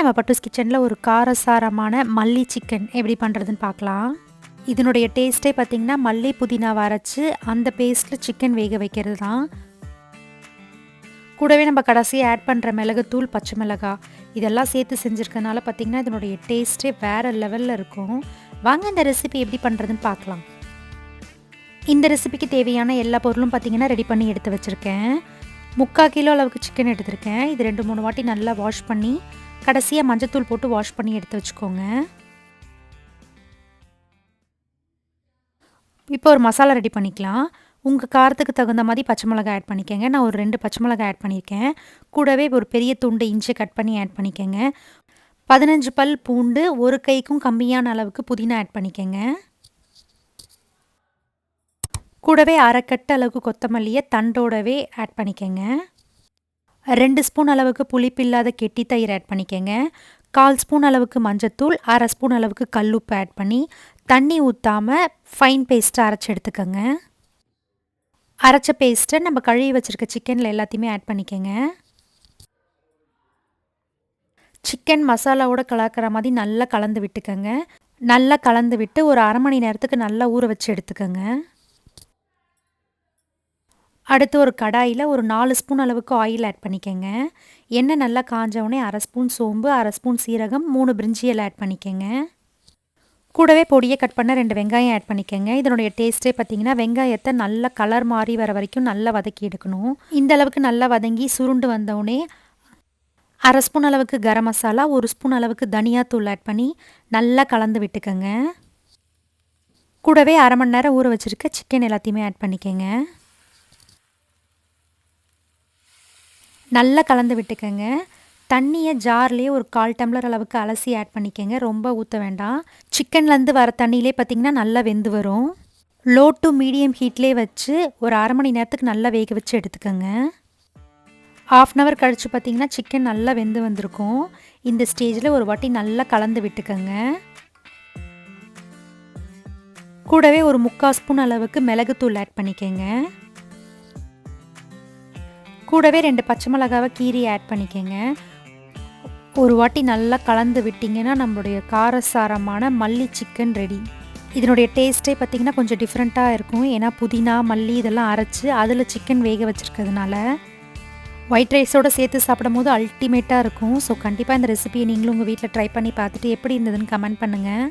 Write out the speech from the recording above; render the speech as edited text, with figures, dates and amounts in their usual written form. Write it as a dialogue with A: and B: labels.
A: நம்ம பட்டூஸ் கிச்சனில் ஒரு காரசாரமான மல்லி சிக்கன் எப்படி பண்ணுறதுன்னு பார்க்கலாம். இதனுடைய டேஸ்ட்டே பார்த்திங்கன்னா மல்லி புதினாவை அரைச்சி அந்த பேஸ்ட்டில் சிக்கன் வேக வைக்கிறது தான். கூடவே நம்ம கடைசியாக ஆட் பண்ணுற மிளகுத்தூள், பச்சை மிளகாய் இதெல்லாம் சேர்த்து செஞ்சுருக்கனால பார்த்திங்கன்னா இதனுடைய டேஸ்ட்டே வேறு லெவலில் இருக்கும். வாங்க இந்த ரெசிபி எப்படி பண்ணுறதுன்னு பார்க்கலாம். இந்த ரெசிபிக்கு தேவையான எல்லா பொருளும் பார்த்திங்கன்னா ரெடி பண்ணி எடுத்து வச்சுருக்கேன். 3/4 கிலோ அளவுக்கு சிக்கன் எடுத்திருக்கேன். இது 2-3 வாட்டி நல்லா வாஷ் பண்ணி கடைசியாக மஞ்சத்தூள் போட்டு வாஷ் பண்ணி எடுத்து வச்சுக்கோங்க. இப்போ ஒரு மசாலா ரெடி பண்ணிக்கலாம். உங்கள் காரத்துக்கு தகுந்த மாதிரி பச்சை மிளகாய் ஆட் பண்ணிக்கோங்க. நான் ஒரு 2 பச்சை மிளகாய் ஆட் பண்ணியிருக்கேன். கூடவே ஒரு பெரிய துண்டு இஞ்சி கட் பண்ணி ஆட் பண்ணிக்கோங்க. 15 பல் பூண்டு, ஒரு கைக்கும் கம்மியான அளவுக்கு புதினா ஆட் பண்ணிக்கோங்க. கூடவே அரைக்கட்டு அளவுக்கு கொத்தமல்லியை தண்டோடவே ஆட் பண்ணிக்கோங்க. 2 ஸ்பூன் அளவுக்கு புளிப்பில்லாத கெட்டி தயிர் ஆட் பண்ணிக்கோங்க. 1/4 ஸ்பூன் அளவுக்கு மஞ்சத்தூள், 1/2 ஸ்பூன் அளவுக்கு கல்லுப்பு ஆட் பண்ணி தண்ணி ஊற்றாமல் ஃபைன் பேஸ்ட்டை அரைச்சி எடுத்துக்கோங்க. அரைச்ச பேஸ்ட்டை நம்ம கழுவி வச்சுருக்க சிக்கனில் எல்லாத்தையுமே ஆட் பண்ணிக்கோங்க. சிக்கன் மசாலாவோட கலக்கிற மாதிரி நல்லா கலந்து விட்டுக்கோங்க. நல்லா கலந்து விட்டு ஒரு 1/2 மணி நேரத்துக்கு நல்லா ஊற வச்சு எடுத்துக்கோங்க. அடுத்து ஒரு கடாயில் ஒரு 4 ஸ்பூன் அளவுக்கு ஆயில் ஆட் பண்ணிக்கோங்க. எண்ணெய் நல்லா காஞ்சவுடனே 1/2 ஸ்பூன் சோம்பு, 1/2 ஸ்பூன் சீரகம், 3 பிரிஞ்சி இலை ஆட் பண்ணிக்கோங்க. கூடவே பொடியை கட் பண்ண 2 வெங்காயம் ஆட் பண்ணிக்கோங்க. இதனுடைய டேஸ்ட்டே பார்த்திங்கன்னா வெங்காயத்தை நல்லா கலர் மாறி வர வரைக்கும் நல்லா வதக்கி எடுக்கணும். இந்த அளவுக்கு நல்லா வதங்கி சுருண்டு வந்தவுடனே 1/2 ஸ்பூன் அளவுக்கு கரம் மசாலா, 1 ஸ்பூன் அளவுக்கு தனியாத்தூள் ஆட் பண்ணி நல்லா கலந்து விட்டுக்கோங்க. கூடவே 1/2 மணி நேரம் ஊற வச்சுருக்க சிக்கன் எல்லாத்தையுமே ஆட் பண்ணிக்கோங்க. நல்லா கலந்து விட்டுக்கோங்க. தண்ணியை ஜார்லேயே ஒரு 1/4 டம்ளர் அளவுக்கு அலசி ஆட் பண்ணிக்கோங்க. ரொம்ப ஊற்ற வேண்டாம். சிக்கன்லேருந்து வர தண்ணியிலே பார்த்திங்கன்னா நல்லா வெந்து வரும். லோ டு மீடியம் ஹீட்லேயே வச்சு ஒரு 1/2 மணி நேரத்துக்கு நல்லா வேக வச்சு எடுத்துக்கோங்க. 1/2 அன் ஹவர் கழித்து பார்த்திங்கன்னா சிக்கன் நல்லா வெந்து வந்திருக்கும். இந்த ஸ்டேஜில் ஒரு வாட்டி நல்லா கலந்து விட்டுக்கோங்க. கூடவே ஒரு 3/4 ஸ்பூன் அளவுக்கு மிளகுத்தூள் ஆட் பண்ணிக்கோங்க. கூடவே 2 பச்சை மிளகாவை கீரி ஆட் பண்ணிக்கோங்க. ஒரு வாட்டி நல்லா கலந்து விட்டிங்கன்னா நம்மளுடைய காரசாரமான மல்லி சிக்கன் ரெடி. இதனுடைய டேஸ்ட்டே பார்த்திங்கன்னா கொஞ்சம் டிஃப்ரெண்ட்டாக இருக்கும். ஏன்னா புதினா, மல்லி இதெல்லாம் அரைச்சி அதில் சிக்கன் வேக வச்சுருக்கிறதுனால ஒயிட் ரைஸோடு சேர்த்து சாப்பிடும் போது அல்டிமேட்டாக இருக்கும். ஸோ கண்டிப்பாக இந்த ரெசிபியை நீங்களும் உங்கள் வீட்டில் ட்ரை பண்ணி பார்த்துட்டு எப்படி இருந்ததுன்னு கமெண்ட் பண்ணுங்கள்.